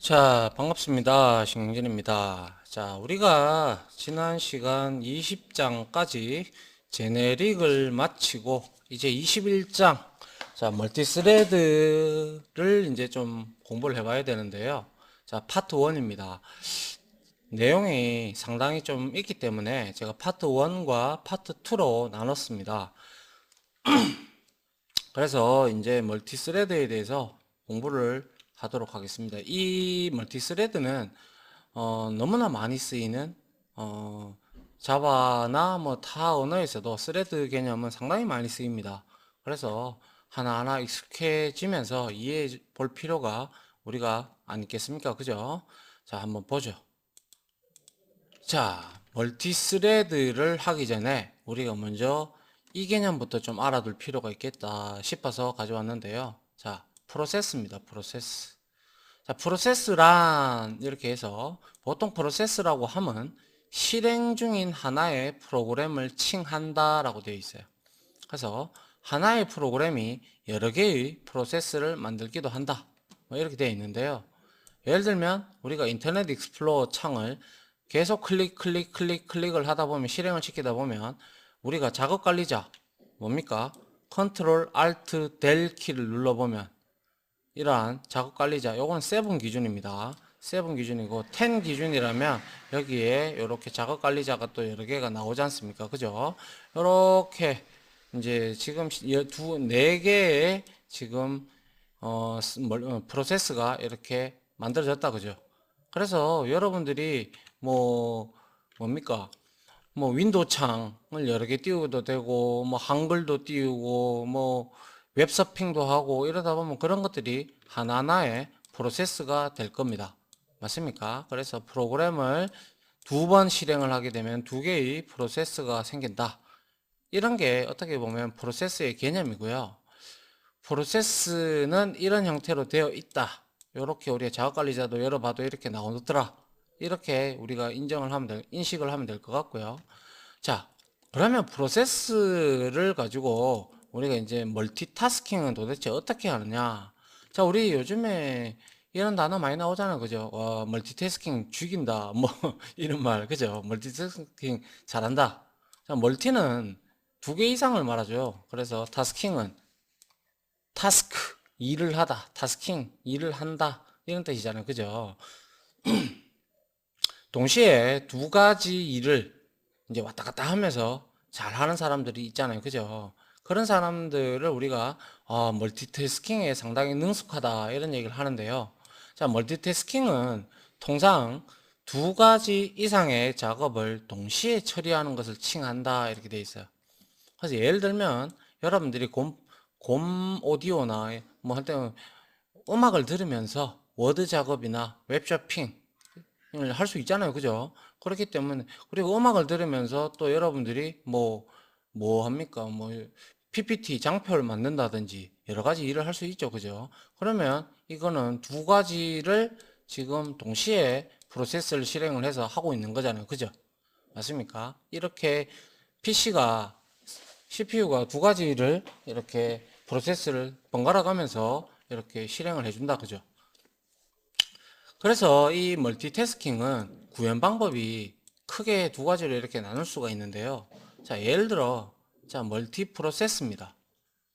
자, 반갑습니다. 신경진입니다. 자, 우리가 지난 시간 20장까지 제네릭을 마치고 이제 21장, 자, 멀티스레드를 이제 좀 공부를 해봐야 되는데요. 자, 파트 1입니다. 내용이 상당히 좀 있기 때문에 제가 파트 1과 파트 2로 나눴습니다. 그래서 이제 멀티스레드에 대해서 공부를 하도록 하겠습니다. 이 멀티스레드는 너무나 많이 쓰이는 자바나 뭐 타 언어에서도 스레드 개념은 상당히 많이 쓰입니다. 그래서 하나하나 익숙해지면서 이해해 볼 필요가 우리가 안 있겠습니까? 그죠? 자, 한번 보죠. 자, 멀티스레드를 하기 전에 우리가 먼저 이 개념부터 좀 알아둘 필요가 있겠다 싶어서 가져왔는데요. 자, 프로세스입니다. 프로세스. 자, 프로세스란 이렇게 해서 보통 프로세스라고 하면 실행 중인 하나의 프로그램을 칭한다라고 되어 있어요. 그래서 하나의 프로그램이 여러 개의 프로세스를 만들기도 한다. 뭐 이렇게 되어 있는데요. 예를 들면 우리가 인터넷 익스플로러 창을 계속 클릭을 하다 보면 실행을 시키다 보면 우리가 작업 관리자 뭡니까? 컨트롤 알트 델 키를 눌러보면 이러한 작업 관리자 요건 7 기준입니다. 7 기준이고 10 기준이라면 여기에 이렇게 작업 관리자가 또 여러 개가 나오지 않습니까? 그죠? 이렇게 이제 지금 네 개의 지금 프로세스가 이렇게 만들어졌다 그죠? 그래서 여러분들이 뭡니까? 뭐 윈도우 창을 여러 개 띄워도 되고 뭐 한글도 띄우고 뭐 웹서핑도 하고 이러다 보면 그런 것들이 하나하나의 프로세스가 될 겁니다. 맞습니까? 그래서 프로그램을 두 번 실행을 하게 되면 두 개의 프로세스가 생긴다. 이런 게 어떻게 보면 프로세스의 개념이고요. 프로세스는 이런 형태로 되어 있다. 이렇게 우리가 작업관리자도 열어봐도 이렇게 나오더라. 이렇게 우리가 인식을 하면 될 것 같고요. 자, 그러면 프로세스를 가지고 우리가 이제 멀티타스킹은 도대체 어떻게 하느냐? 자, 우리 요즘에 이런 단어 많이 나오잖아요. 그죠? 멀티태스킹 죽인다. 뭐, 이런 말. 그죠? 멀티태스킹 잘한다. 자, 멀티는 두 개 이상을 말하죠. 그래서 타스킹은 타스크, 일을 하다. 타스킹, 일을 한다. 이런 뜻이잖아요. 그죠? 동시에 두 가지 일을 이제 왔다 갔다 하면서 잘 하는 사람들이 있잖아요. 그죠? 그런 사람들을 우리가 멀티태스킹에 상당히 능숙하다 이런 얘기를 하는데요. 자, 멀티태스킹은 통상 두 가지 이상의 작업을 동시에 처리하는 것을 칭한다 이렇게 돼 있어요. 그래서 예를 들면 여러분들이 곰 오디오나 뭐 할 때는 음악을 들으면서 워드 작업이나 웹쇼핑 할 수 있잖아요. 그죠? 그렇기 때문에, 그리고 음악을 들으면서 또 여러분들이 뭐 합니까? 뭐, PPT 장표를 만든다든지 여러 가지 일을 할 수 있죠. 그죠? 그러면 이거는 두 가지를 지금 동시에 프로세스를 실행을 해서 하고 있는 거잖아요. 그죠? 맞습니까? 이렇게 PC가, CPU가 두 가지를 이렇게 프로세스를 번갈아 가면서 이렇게 실행을 해준다. 그죠? 그래서 이 멀티태스킹은 구현 방법이 크게 두 가지로 이렇게 나눌 수가 있는데요. 자, 예를 들어, 자, 멀티프로세스입니다.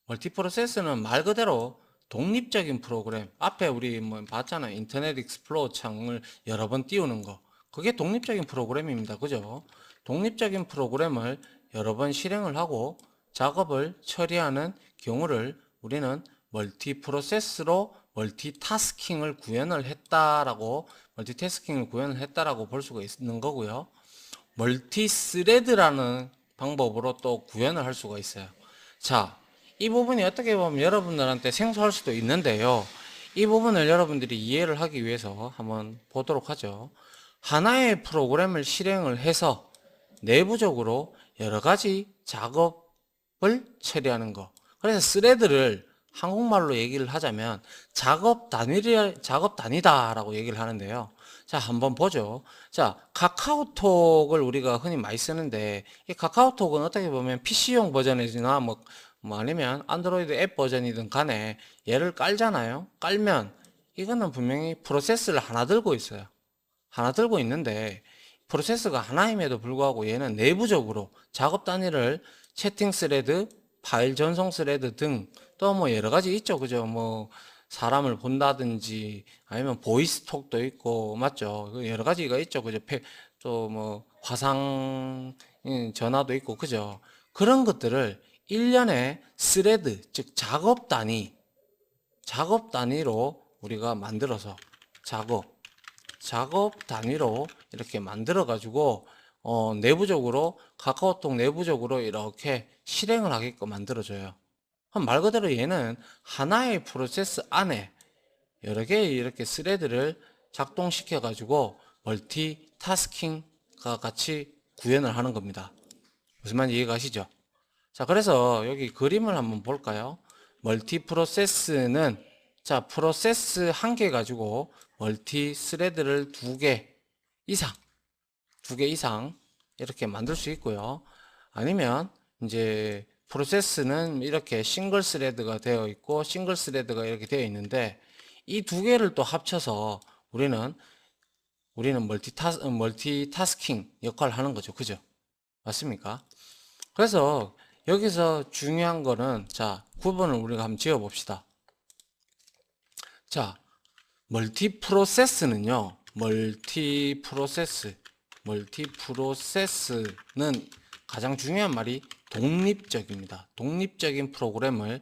멀티프로세스는 말 그대로 독립적인 프로그램, 앞에 우리 뭐 봤잖아요. 인터넷 익스플로러 창을 여러 번 띄우는 거. 그게 독립적인 프로그램입니다. 그죠? 독립적인 프로그램을 여러 번 실행을 하고 작업을 처리하는 경우를 우리는 멀티프로세스로 멀티태스킹을 구현을 했다라고 볼 수가 있는 거고요. 멀티스레드라는 방법으로 또 구현을 할 수가 있어요. 자, 이 부분이 어떻게 보면 여러분들한테 생소할 수도 있는데요. 이 부분을 여러분들이 이해를 하기 위해서 한번 보도록 하죠. 하나의 프로그램을 실행을 해서 내부적으로 여러 가지 작업을 처리하는 거. 그래서 스레드를 한국말로 얘기를 하자면 작업 단위다라고 얘기를 하는데요. 자, 한번 보죠. 자, 카카오톡을 우리가 흔히 많이 쓰는데 이 카카오톡은 어떻게 보면 PC용 버전이나 뭐 아니면 안드로이드 앱 버전이든 간에 얘를 깔잖아요. 깔면 이거는 분명히 프로세스를 하나 들고 있어요. 하나 들고 있는데 프로세스가 하나임에도 불구하고 얘는 내부적으로 작업 단위를 채팅 스레드, 파일 전송 스레드 등 또 뭐 여러 가지 있죠. 그죠? 뭐 사람을 본다든지 아니면 보이스톡도 있고 맞죠? 그 여러 가지가 있죠. 그죠? 또 뭐 화상 전화도 있고 그죠? 그런 것들을 일련의 스레드, 즉 작업 단위로 우리가 만들어서 작업 단위로 이렇게 만들어 가지고 내부적으로 카카오톡 내부적으로 이렇게 실행을 하게끔 만들어 줘요. 말 그대로 얘는 하나의 프로세스 안에 여러 개의 이렇게 스레드를 작동시켜 가지고 멀티타스킹과 같이 구현을 하는 겁니다. 무슨 말인지 이해가 가시죠? 자, 그래서 여기 그림을 한번 볼까요? 멀티 프로세스는 자, 프로세스 한 개 가지고 멀티 스레드를 두 개 이상 이렇게 만들 수 있고요. 아니면 이제 프로세스는 이렇게 싱글 스레드가 되어 있고 싱글 스레드가 이렇게 되어 있는데 이 두 개를 또 합쳐서 우리는 멀티타스킹 역할을 하는 거죠. 그죠? 맞습니까? 그래서 여기서 중요한 거는 자, 구분을 우리가 한번 지어 봅시다. 자, 멀티프로세스는 가장 중요한 말이 독립적입니다. 독립적인 프로그램을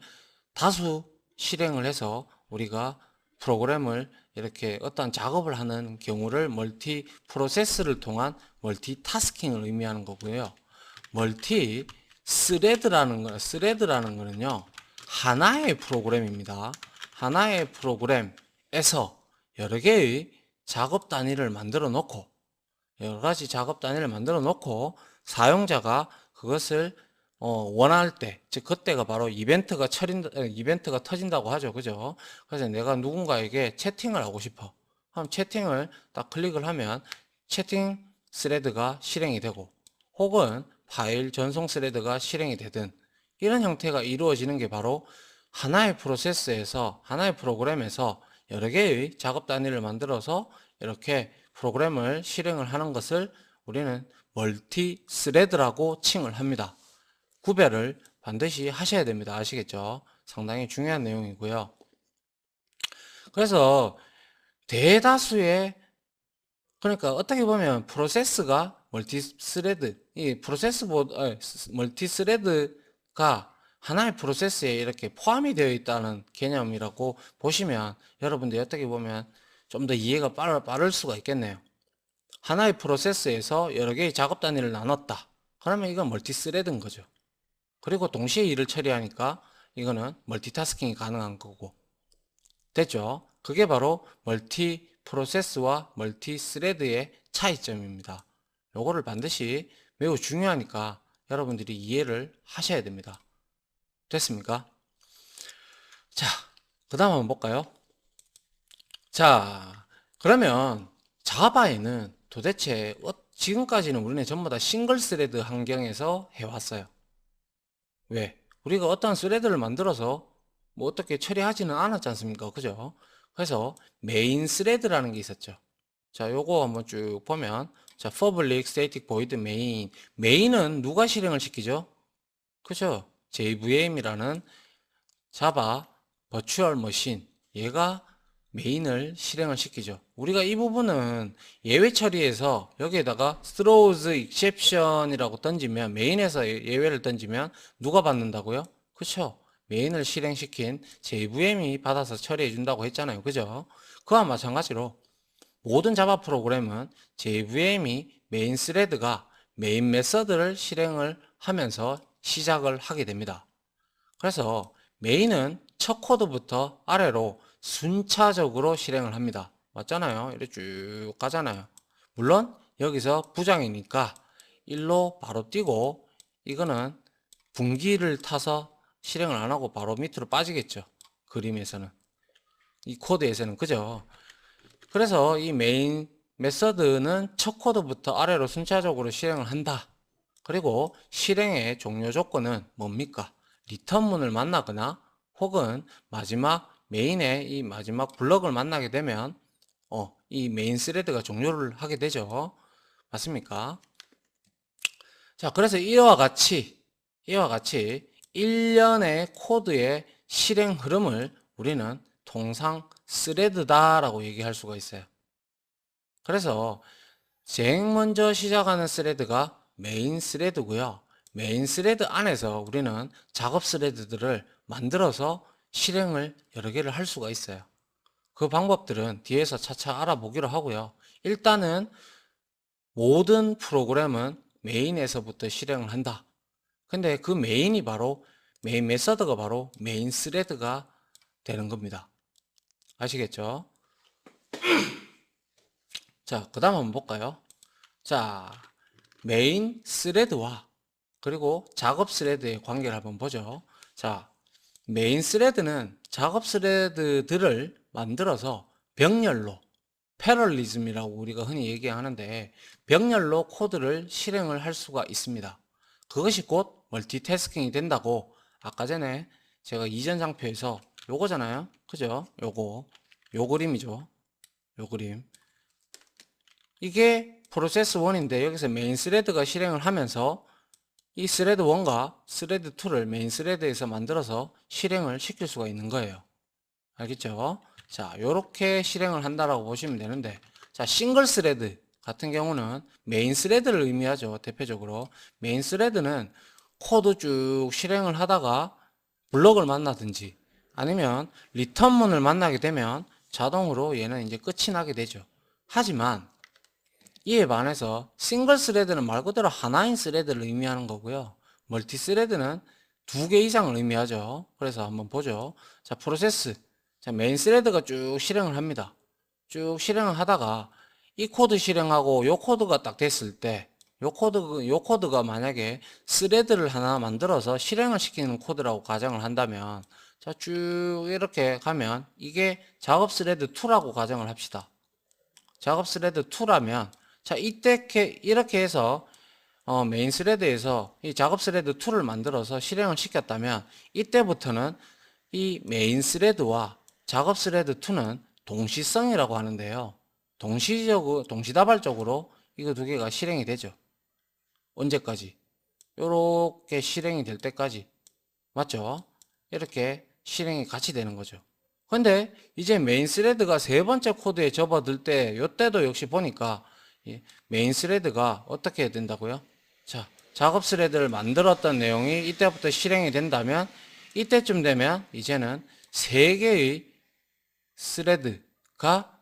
다수 실행을 해서 우리가 프로그램을 이렇게 어떤 작업을 하는 경우를 멀티 프로세스를 통한 멀티타스킹을 의미하는 거고요. 스레드라는 거는요, 하나의 프로그램입니다. 하나의 프로그램에서 여러 개의 작업 단위를 만들어 놓고, 여러 가지 작업 단위를 만들어 놓고, 사용자가 그것을 원할 때, 즉 그때가 바로 이벤트가 터진다고 하죠. 그죠? 그래서 내가 누군가에게 채팅을 하고 싶어. 그럼 채팅을 딱 클릭을 하면 채팅 스레드가 실행이 되고, 혹은 파일 전송 스레드가 실행이 되든 이런 형태가 이루어지는 게 바로 하나의 하나의 프로그램에서 여러 개의 작업 단위를 만들어서 이렇게 프로그램을 실행을 하는 것을 우리는 멀티 스레드라고 칭을 합니다. 구별을 반드시 하셔야 됩니다. 아시겠죠? 상당히 중요한 내용이고요. 그래서 대다수의 그러니까 어떻게 보면 프로세스가 멀티스레드가 하나의 프로세스에 이렇게 포함이 되어 있다는 개념이라고 보시면 여러분들이 어떻게 보면 좀 더 이해가 빠를 수가 있겠네요. 하나의 프로세스에서 여러 개의 작업 단위를 나눴다. 그러면 이건 멀티스레드인 거죠. 그리고 동시에 일을 처리하니까 이거는 멀티타스킹이 가능한 거고. 됐죠? 그게 바로 멀티 프로세스와 멀티 스레드의 차이점입니다. 요거를 반드시 매우 중요하니까 여러분들이 이해를 하셔야 됩니다. 됐습니까? 자, 그 다음 한번 볼까요? 자, 그러면 자바에는 도대체 지금까지는 우리는 전부 다 싱글 스레드 환경에서 해왔어요. 왜? 우리가 어떤 스레드를 만들어서 뭐 어떻게 처리하지는 않았지 않습니까? 그죠? 그래서 메인 스레드라는 게 있었죠. 자, 요거 한번 쭉 보면 자, public static void 메인은 누가 실행을 시키죠? 그죠? JVM이라는 자바 버추얼 머신 얘가 메인을 실행을 시키죠. 우리가 이 부분은 예외 처리해서 여기에다가 throws exception이라고 던지면 메인에서 예외를 던지면 누가 받는다고요? 그쵸? 메인을 실행시킨 JVM이 받아서 처리해 준다고 했잖아요. 그죠? 그와 마찬가지로 모든 자바 프로그램은 JVM이 메인 스레드가 메인 메서드를 실행을 하면서 시작을 하게 됩니다. 그래서 메인은 첫 코드부터 아래로 순차적으로 실행을 합니다. 맞잖아요. 이렇게 쭉 가잖아요. 물론 여기서 부장이니까 1로 바로 뛰고 이거는 분기를 타서 실행을 안 하고 바로 밑으로 빠지겠죠. 그림에서는. 이 코드에서는. 그죠? 그래서 이 메인 메서드는 첫 코드부터 아래로 순차적으로 실행을 한다. 그리고 실행의 종료 조건은 뭡니까? 리턴문을 만나거나 혹은 마지막 메인의 이 마지막 블럭을 만나게 되면 이 메인 스레드가 종료를 하게 되죠. 맞습니까? 자, 그래서 이와 같이 일련의 코드의 실행 흐름을 우리는 통상 스레드다라고 얘기할 수가 있어요. 그래서 제일 먼저 시작하는 스레드가 메인 스레드고요. 메인 스레드 안에서 우리는 작업 스레드들을 만들어서 실행을 여러 개를 할 수가 있어요. 그 방법들은 뒤에서 차차 알아보기로 하고요. 일단은 모든 프로그램은 메인에서부터 실행을 한다. 근데 그 메인 메서드가 바로 메인 스레드가 되는 겁니다. 아시겠죠? 자, 그 다음 한번 볼까요? 자, 메인 스레드와 그리고 작업 스레드의 관계를 한번 보죠. 자, 메인 스레드는 작업 스레드들을 만들어서 병렬로 패럴리즘이라고 우리가 흔히 얘기하는데 병렬로 코드를 실행을 할 수가 있습니다. 그것이 곧 멀티태스킹이 된다고 아까 전에 제가 이전 장표에서 요거잖아요. 그죠? 요 그림이죠. 요 그림. 이게 프로세스 1인데 여기서 메인 스레드가 실행을 하면서 이 스레드 1과 스레드 2를 메인 스레드에서 만들어서 실행을 시킬 수가 있는 거예요. 알겠죠? 자, 요렇게 실행을 한다라고 보시면 되는데, 자, 싱글 스레드 같은 경우는 메인 스레드를 의미하죠. 대표적으로. 메인 스레드는 코드 쭉 실행을 하다가 블록을 만나든지 아니면 리턴문을 만나게 되면 자동으로 얘는 이제 끝이 나게 되죠. 하지만 이에 반해서 싱글 스레드는 말 그대로 하나인 스레드를 의미하는 거고요. 멀티 스레드는 두 개 이상을 의미하죠. 그래서 한번 보죠. 자, 프로세스. 자, 메인 스레드가 쭉 실행을 합니다. 쭉 실행을 하다가 이 코드 실행하고 요 코드가 딱 됐을 때 요 코드가 만약에 스레드를 하나 만들어서 실행을 시키는 코드라고 가정을 한다면 자, 쭉 이렇게 가면 이게 작업 스레드 2라고 가정을 합시다. 작업 스레드 2라면 자, 이렇게 해서 메인 스레드에서 이 작업 스레드 2를 만들어서 실행을 시켰다면 이때부터는 이 메인 스레드와 작업 스레드 2는 동시성이라고 하는데요. 동시다발적으로 이거 두 개가 실행이 되죠. 언제까지? 요렇게 실행이 될 때까지. 맞죠? 이렇게 실행이 같이 되는 거죠. 근데 이제 메인 스레드가 세 번째 코드에 접어들 때, 요때도 역시 보니까 메인 스레드가 어떻게 해야 된다고요? 자, 작업 스레드를 만들었던 내용이 이때부터 실행이 된다면 이때쯤 되면 이제는 세 개의 스레드가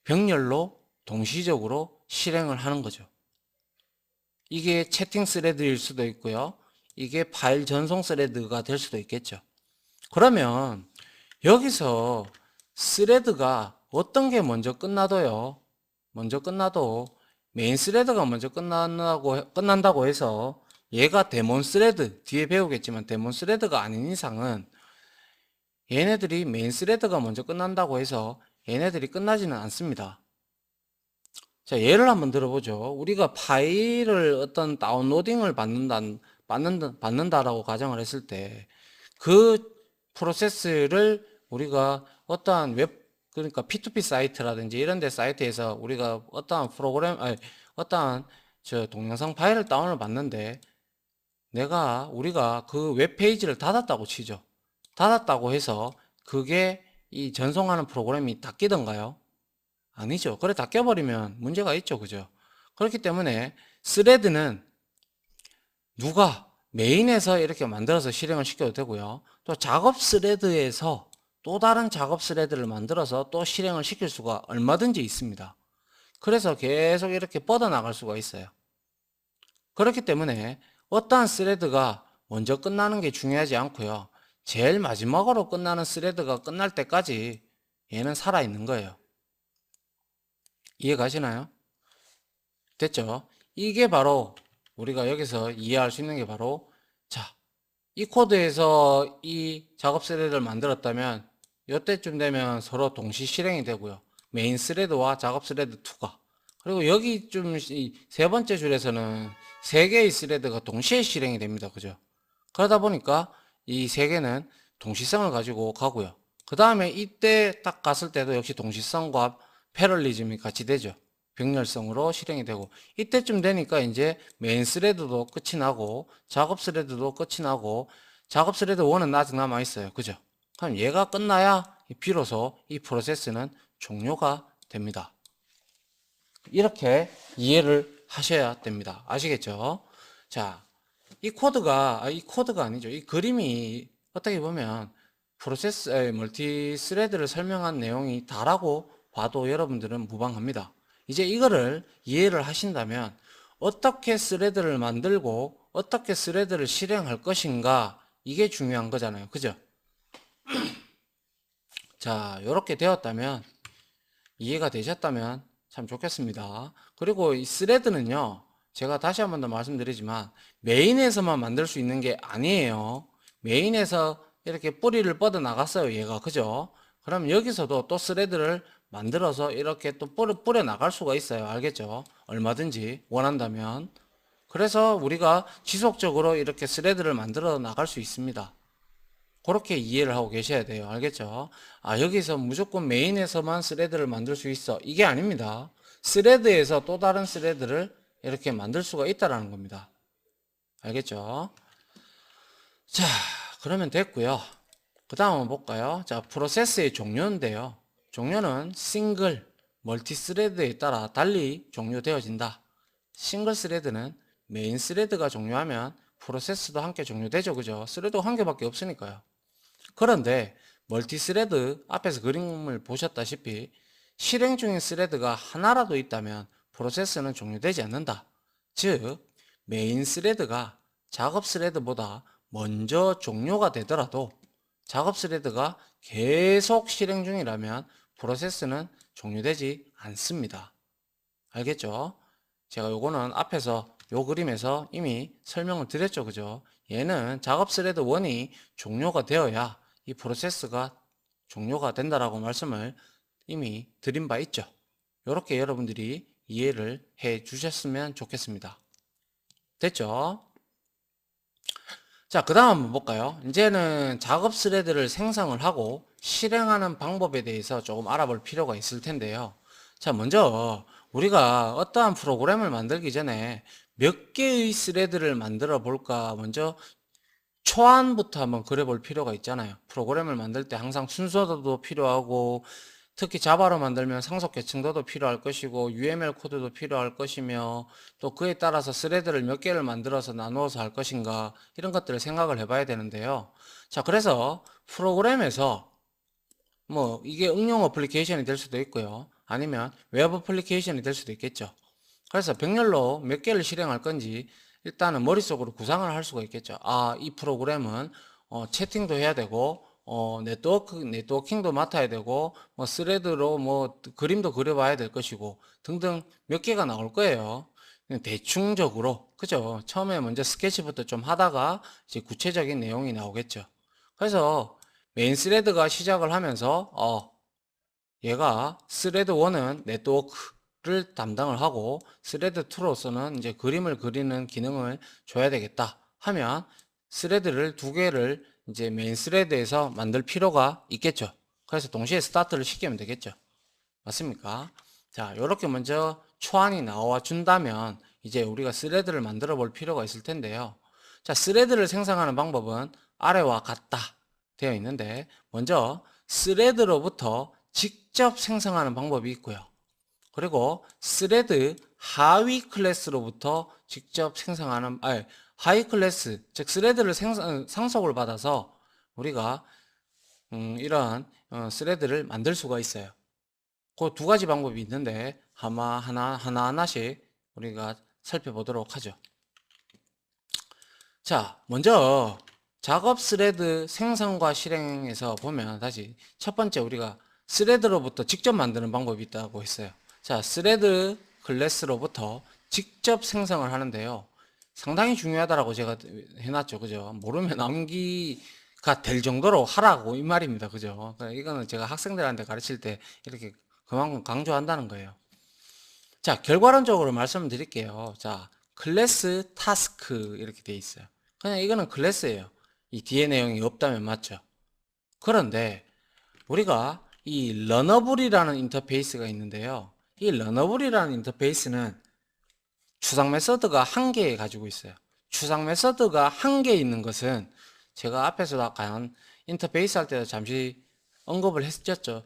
병렬로 동시적으로 실행을 하는 거죠. 이게 채팅 스레드일 수도 있고요. 이게 파일 전송 스레드가 될 수도 있겠죠. 그러면 여기서 스레드가 어떤 게 먼저 끝나도요. 먼저 끝나도 메인 스레드가 먼저 끝난다고 해서 얘가 데몬 스레드, 뒤에 배우겠지만 데몬 스레드가 아닌 이상은 얘네들이 메인 스레드가 먼저 끝난다고 해서 얘네들이 끝나지는 않습니다. 자, 예를 한번 들어보죠. 우리가 파일을 어떤 다운로딩을 받는다라고 가정을 했을 때 그 프로세스를 우리가 어떠한 그러니까 P2P 사이트라든지 이런 데 사이트에서 우리가 어떠한 어떠한 동영상 파일을 다운을 받는데 우리가 그 웹페이지를 닫았다고 치죠. 닫았다고 해서 그게 이 전송하는 프로그램이 닫히던가요? 아니죠. 그래 닫혀버리면 문제가 있죠. 그죠? 그렇기 때문에 스레드는 누가 메인에서 이렇게 만들어서 실행을 시켜도 되고요. 또 작업 스레드에서 또 다른 작업 스레드를 만들어서 또 실행을 시킬 수가 얼마든지 있습니다. 그래서 계속 이렇게 뻗어나갈 수가 있어요. 그렇기 때문에 어떠한 스레드가 먼저 끝나는 게 중요하지 않고요. 제일 마지막으로 끝나는 스레드가 끝날 때까지 얘는 살아있는 거예요. 이해 가시나요? 됐죠? 이게 바로 우리가 여기서 이해할 수 있는 게 바로 자, 이 코드에서 이 작업 스레드를 만들었다면 이때쯤 되면 서로 동시 실행이 되고요. 메인 스레드와 작업 스레드 2가 그리고 여기 좀 세 번째 줄에서는 세 개의 스레드가 동시에 실행이 됩니다. 그죠? 그러다 보니까 이 세 개는 동시성을 가지고 가고요. 그 다음에 이때 딱 갔을 때도 역시 동시성과 패럴리즘이 같이 되죠. 병렬성으로 실행이 되고, 이때쯤 되니까 이제 메인 스레드도 끝이 나고 작업 스레드도 끝이 나고, 작업 스레드 1은 아직 남아 있어요. 그죠? 그럼 얘가 끝나야 비로소 이 프로세스는 종료가 됩니다. 이렇게 이해를 하셔야 됩니다. 아시겠죠? 자, 이 코드가 아니죠. 이 그림이 어떻게 보면 멀티 스레드를 설명한 내용이 다라고 봐도 여러분들은 무방합니다. 이제 이거를 이해를 하신다면 어떻게 스레드를 만들고 어떻게 스레드를 실행할 것인가, 이게 중요한 거잖아요. 그죠? 자, 이렇게 되었다면, 이해가 되셨다면 참 좋겠습니다. 그리고 이 스레드는요, 제가 다시 한 번 더 말씀드리지만 메인에서만 만들 수 있는 게 아니에요. 메인에서 이렇게 뿌리를 뻗어 나갔어요, 얘가. 그죠? 그럼 여기서도 또 스레드를 만들어서 이렇게 또 뿌려 나갈 수가 있어요. 알겠죠? 얼마든지 원한다면. 그래서 우리가 지속적으로 이렇게 스레드를 만들어 나갈 수 있습니다. 그렇게 이해를 하고 계셔야 돼요. 알겠죠? 아, 여기서 무조건 메인에서만 스레드를 만들 수 있어, 이게 아닙니다. 스레드에서 또 다른 스레드를 이렇게 만들 수가 있다라는 겁니다. 알겠죠? 자, 그러면 됐고요. 그 다음 한번 볼까요? 자, 프로세스의 종료인데요. 종료는 싱글, 멀티 스레드에 따라 달리 종료되어진다. 싱글 스레드는 메인 스레드가 종료하면 프로세스도 함께 종료되죠. 그죠? 스레드가 한 개밖에 없으니까요. 그런데 멀티스레드, 앞에서 그림을 보셨다시피 실행 중인 스레드가 하나라도 있다면 프로세스는 종료되지 않는다. 즉, 메인 스레드가 작업 스레드보다 먼저 종료가 되더라도 작업 스레드가 계속 실행 중이라면 프로세스는 종료되지 않습니다. 알겠죠? 제가 요거는 앞에서 요 그림에서 이미 설명을 드렸죠. 그죠? 얘는 작업 스레드 1이 종료가 되어야 이 프로세스가 종료가 된다라고 말씀을 이미 드린 바 있죠. 이렇게 여러분들이 이해를 해 주셨으면 좋겠습니다. 됐죠? 자, 그 다음 한번 볼까요? 이제는 작업 스레드를 생성을 하고 실행하는 방법에 대해서 조금 알아볼 필요가 있을 텐데요. 자, 먼저 우리가 어떠한 프로그램을 만들기 전에 몇 개의 스레드를 만들어 볼까, 먼저 초안부터 한번 그려볼 필요가 있잖아요. 프로그램을 만들 때 항상 순서도 필요하고, 특히 자바로 만들면 상속 계층도도 필요할 것이고, UML 코드도 필요할 것이며, 또 그에 따라서 스레드를 몇 개를 만들어서 나누어서 할 것인가, 이런 것들을 생각을 해봐야 되는데요. 자, 그래서 프로그램에서 뭐 이게 응용 어플리케이션이 될 수도 있고요. 아니면 웹 어플리케이션이 될 수도 있겠죠. 그래서 병렬로 몇 개를 실행할 건지 일단은 머릿속으로 구상을 할 수가 있겠죠. 아, 이 프로그램은 채팅도 해야 되고, 네트워킹도 맡아야 되고, 뭐 스레드로 뭐 그림도 그려봐야 될 것이고 등등 몇 개가 나올 거예요. 그냥 대충적으로, 그죠? 처음에 먼저 스케치부터 좀 하다가 이제 구체적인 내용이 나오겠죠. 그래서 메인 스레드가 시작을 하면서 얘가 스레드 1은 네트워크를 담당을 하고 스레드 2로서는 이제 그림을 그리는 기능을 줘야 되겠다 하면 스레드를 두 개를 이제 메인 스레드에서 만들 필요가 있겠죠. 그래서 동시에 스타트를 시키면 되겠죠. 맞습니까? 자, 이렇게 먼저 초안이 나와 준다면 이제 우리가 스레드를 만들어 볼 필요가 있을 텐데요. 자, 스레드를 생성하는 방법은 아래와 같다 되어 있는데, 먼저 스레드로부터 직접 생성하는 방법이 있고요. 그리고 스레드 하위 클래스로부터 직접 생성하는, 하위 클래스, 즉 스레드를 상속을 받아서 우리가 이러한 스레드를 만들 수가 있어요. 그 두 가지 방법이 있는데 하나씩 우리가 살펴보도록 하죠. 자, 먼저 작업 스레드 생성과 실행에서 보면 다시 첫 번째 우리가 스레드로부터 직접 만드는 방법이 있다고 했어요. 자, 스레드 클래스로부터 직접 생성을 하는데요. 상당히 중요하다라고 제가 해놨죠. 그죠? 모르면 암기가 될 정도로 하라고 이 말입니다. 그죠? 이거는 제가 학생들한테 가르칠 때 이렇게 그만큼 강조한다는 거예요. 자, 결과론적으로 말씀드릴게요. 자, 클래스 타스크 이렇게 돼 있어요. 그냥 이거는 클래스예요. 이 뒤에 내용이 없다면 맞죠. 그런데 우리가 이 러너블이라는 인터페이스가 있는데요. 이 러너블이라는 인터페이스는 추상 메서드가 한 개 가지고 있어요. 추상 메서드가 한 개 있는 것은 제가 앞에서도 아까 인터페이스 할 때도 잠시 언급을 했었죠.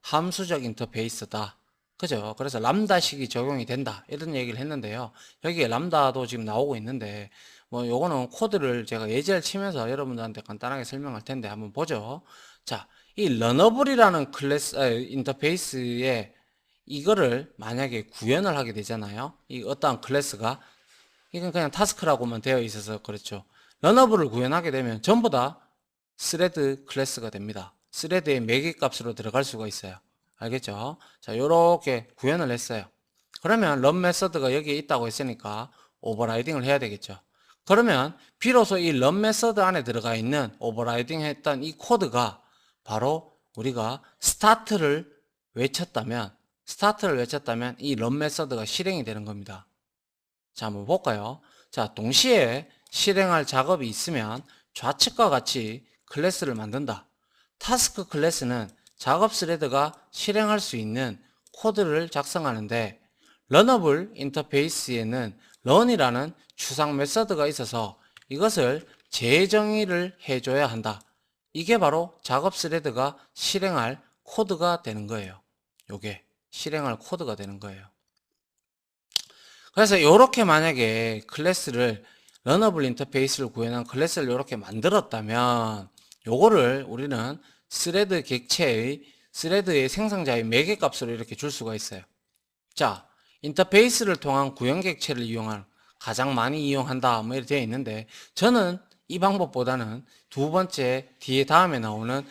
함수적 인터페이스다. 그죠? 그래서 람다식이 적용이 된다. 이런 얘기를 했는데요. 여기에 람다도 지금 나오고 있는데, 뭐, 요거는 코드를 제가 예제를 치면서 여러분들한테 간단하게 설명할 텐데 한번 보죠. 자, 이 러너블이라는 인터페이스에 이거를 만약에 구현을 하게 되잖아요. 이 어떠한 클래스가 이건 그냥 타스크라고만 되어 있어서 그렇죠. 러너블을 구현하게 되면 전부 다 스레드 클래스가 됩니다. 스레드의 매개 값으로 들어갈 수가 있어요. 알겠죠? 자, 요렇게 구현을 했어요. 그러면 런 메서드가 여기에 있다고 했으니까 오버라이딩을 해야 되겠죠. 그러면 비로소 이 런 메서드 안에 들어가 있는 오버라이딩 했던 이 코드가 바로 우리가 스타트를 외쳤다면 이 런 메서드가 실행이 되는 겁니다. 자, 한번 볼까요? 자, 동시에 실행할 작업이 있으면 좌측과 같이 클래스를 만든다. 타스크 클래스는 작업 스레드가 실행할 수 있는 코드를 작성하는데 러너블 인터페이스에는 런이라는 추상 메서드가 있어서 이것을 재정의를 해줘야 한다. 이게 바로 작업 스레드가 실행할 코드가 되는 거예요. 요게 실행할 코드가 되는 거예요. 그래서 이렇게 만약에 클래스를 러너블 인터페이스를 구현한 클래스를 이렇게 만들었다면 요거를 우리는 스레드의 생성자의 매개값으로 이렇게 줄 수가 있어요. 자, 인터페이스를 통한 구현 객체를 이용한 가장 많이 이용한다 뭐 이렇게 되어 있는데 저는 이 방법보다는 두 번째 뒤에 다음에 나오는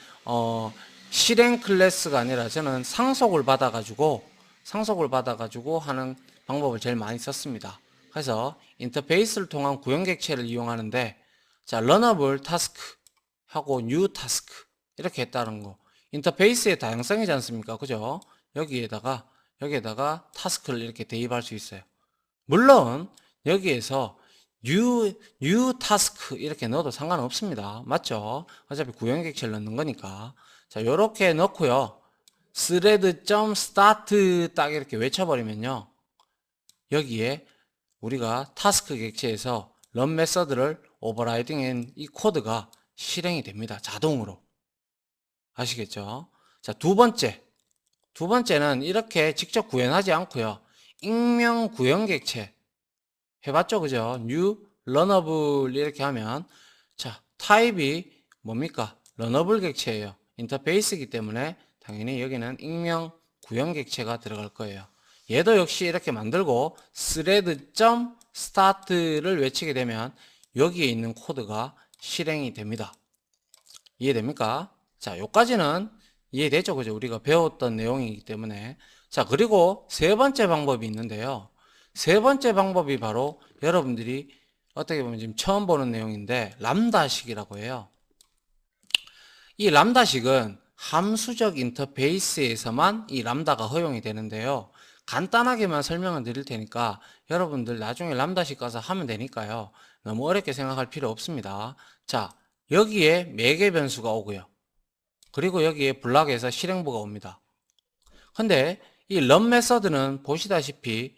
실행 클래스가 아니라 저는 상속을 받아가지고 하는 방법을 제일 많이 썼습니다. 그래서 인터페이스를 통한 구현 객체를 이용하는데 자, 러너블 타스크 하고 뉴 타스크 이렇게 했다는 거. 인터페이스의 다양성이지 않습니까? 그죠? 여기에다가 타스크를 이렇게 대입할 수 있어요. 물론 여기에서 new task 이렇게 넣어도 상관없습니다. 맞죠? 어차피 구현 객체를 넣는 거니까. 자, 요렇게 넣고요. thread.start 딱 이렇게 외쳐버리면요. 여기에 우리가 타스크 객체에서 run 메서드를 오버라이딩한 이 코드가 실행이 됩니다. 자동으로. 아시겠죠? 자, 두 번째는 이렇게 직접 구현하지 않고요. 익명 구현 객체 해봤죠? 그죠? new runnable 이렇게 하면 자, 타입이 뭡니까? runnable 객체예요. 인터페이스이기 때문에 당연히 여기는 익명 구현 객체가 들어갈 거예요. 얘도 역시 이렇게 만들고 thread.start를 외치게 되면 여기에 있는 코드가 실행이 됩니다. 이해됩니까? 자, 요까지는 이해되죠? 그죠? 우리가 배웠던 내용이기 때문에. 자, 그리고 세 번째 방법이 있는데요. 세 번째 방법이 바로 여러분들이 어떻게 보면 지금 처음 보는 내용인데, 람다식이라고 해요. 이 람다식은 함수적 인터페이스에서만 이 람다가 허용이 되는데요. 간단하게만 설명을 드릴 테니까 여러분들 나중에 람다식 가서 하면 되니까요. 너무 어렵게 생각할 필요 없습니다. 자, 여기에 매개 변수가 오고요. 그리고 여기에 블락에서 실행부가 옵니다. 근데 이 run 메서드는 보시다시피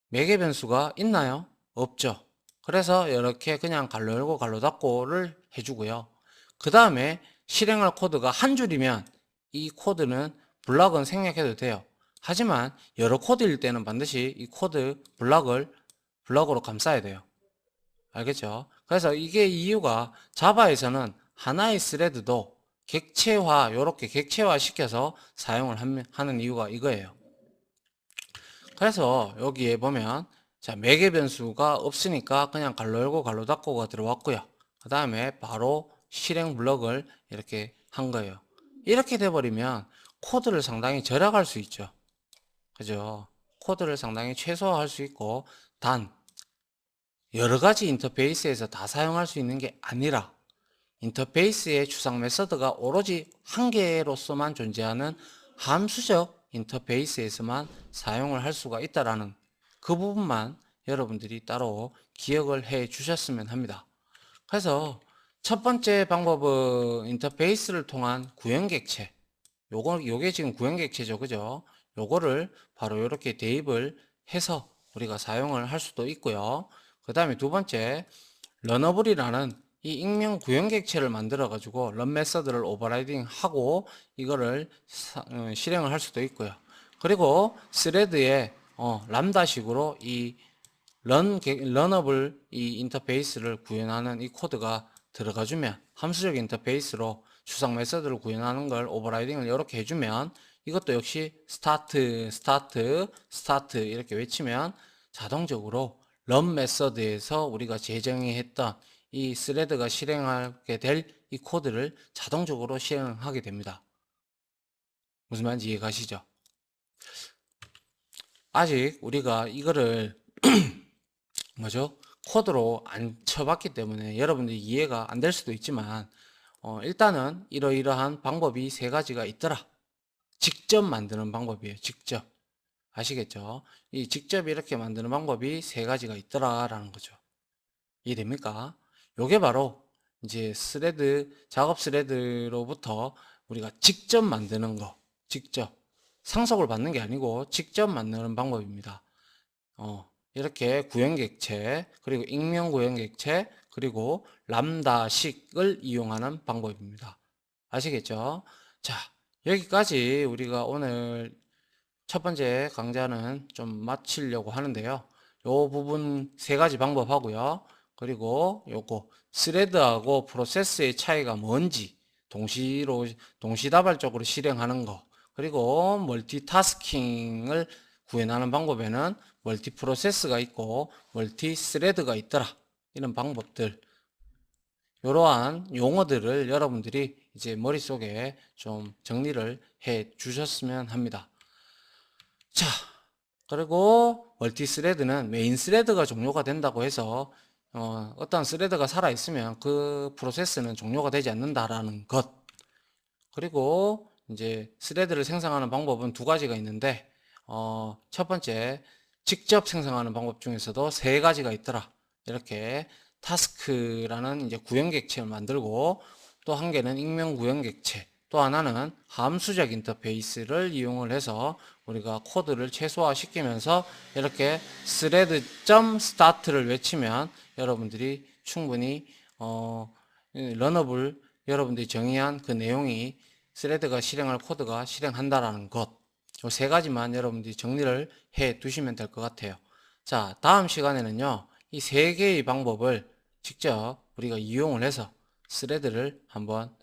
매개 변수가 있나요? 없죠. 그래서 이렇게 그냥 갈로 열고 갈로 닫고를 해주고요. 그 다음에 실행할 코드가 한 줄이면 이 코드는 블락은 생략해도 돼요. 하지만 여러 코드일 때는 반드시 이 코드 블락으로 감싸야 돼요. 알겠죠? 그래서 이게 이유가 자바에서는 하나의 스레드도 요렇게 객체화 시켜서 사용을 하는 이유가 이거예요. 그래서 여기에 보면 자, 매개 변수가 없으니까 그냥 갈로 열고 갈로 닫고가 들어왔고요. 그 다음에 바로 실행 블럭을 이렇게 한 거예요. 이렇게 돼버리면 코드를 상당히 절약할 수 있죠. 그죠? 코드를 상당히 최소화할 수 있고, 단 여러 가지 인터페이스에서 다 사용할 수 있는 게 아니라 인터페이스의 추상 메서드가 오로지 한 개로서만 존재하는 함수적 인터페이스에서만 사용을 할 수가 있다라는 그 부분만 여러분들이 따로 기억을 해 주셨으면 합니다. 그래서 첫 번째 방법은 인터페이스를 통한 구현객체. 요게 지금 구현객체죠. 그죠? 요거를 바로 이렇게 대입을 해서 우리가 사용을 할 수도 있고요. 그 다음에 두 번째, 러너블이라는 이 익명 구현객체를 만들어 가지고 런 메서드를 오버라이딩 하고 이거를 실행을 할 수도 있고요. 그리고 스레드에 람다식으로 이 런어블 이 인터페이스를 구현하는 이 코드가 들어가주면 함수적 인터페이스로 추상 메서드를 구현하는 걸 오버라이딩을 이렇게 해주면 이것도 역시 스타트 이렇게 외치면 자동적으로 런 메서드에서 우리가 재정의 했던 이 스레드가 실행하게 될 이 코드를 자동적으로 실행하게 됩니다. 무슨 말인지 이해 가시죠? 아직 우리가 이거를 뭐죠? 코드로 안 쳐봤기 때문에 여러분들이 이해가 안 될 수도 있지만 일단은 이러이러한 방법이 세 가지가 있더라. 직접 만드는 방법이에요. 직접. 아시겠죠? 이 직접 이렇게 만드는 방법이 세 가지가 있더라라는 거죠. 이해됩니까? 요게 바로 이제 작업 스레드로부터 우리가 직접 만드는 거, 직접. 상속을 받는 게 아니고 직접 만드는 방법입니다. 이렇게 구현객체, 그리고 익명 구현객체, 그리고 람다식을 이용하는 방법입니다. 아시겠죠? 자, 여기까지 우리가 오늘 첫 번째 강좌는 좀 마치려고 하는데요. 요 부분 세 가지 방법 하고요. 그리고 요거 스레드하고 프로세스의 차이가 뭔지 동시다발적으로 실행하는 거, 그리고 멀티타스킹을 구현하는 방법에는 멀티 프로세스가 있고 멀티 스레드가 있더라. 이런 방법들, 이러한 용어들을 여러분들이 이제 머릿속에 좀 정리를 해 주셨으면 합니다. 자, 그리고 멀티 스레드는 메인 스레드가 종료가 된다고 해서 어떤 스레드가 살아 있으면 그 프로세스는 종료가 되지 않는다라는 것. 그리고 이제 스레드를 생성하는 방법은 두 가지가 있는데 첫 번째, 직접 생성하는 방법 중에서도 세 가지가 있더라. 이렇게 타스크라는 이제 구현객체를 만들고, 또 한 개는 익명 구현객체, 또 하나는 함수적 인터페이스를 이용을 해서 우리가 코드를 최소화시키면서 이렇게 thread.start를 외치면 여러분들이 충분히 러너블, 여러분들이 정의한 그 내용이 스레드가 실행할 코드가 실행한다라는 것, 이 세 가지만 여러분들이 정리를 해 두시면 될 것 같아요. 자, 다음 시간에는요, 이 세 개의 방법을 직접 우리가 이용을 해서 스레드를 한번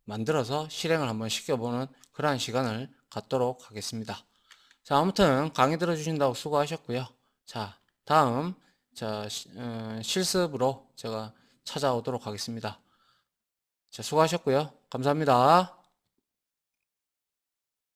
만들어서 실행을 한번 시켜보는 그러한 시간을 갖도록 하겠습니다. 자, 아무튼 강의 들어주신다고 수고하셨고요. 자, 다음 실습으로 제가 찾아오도록 하겠습니다. 자, 수고하셨고요. 감사합니다.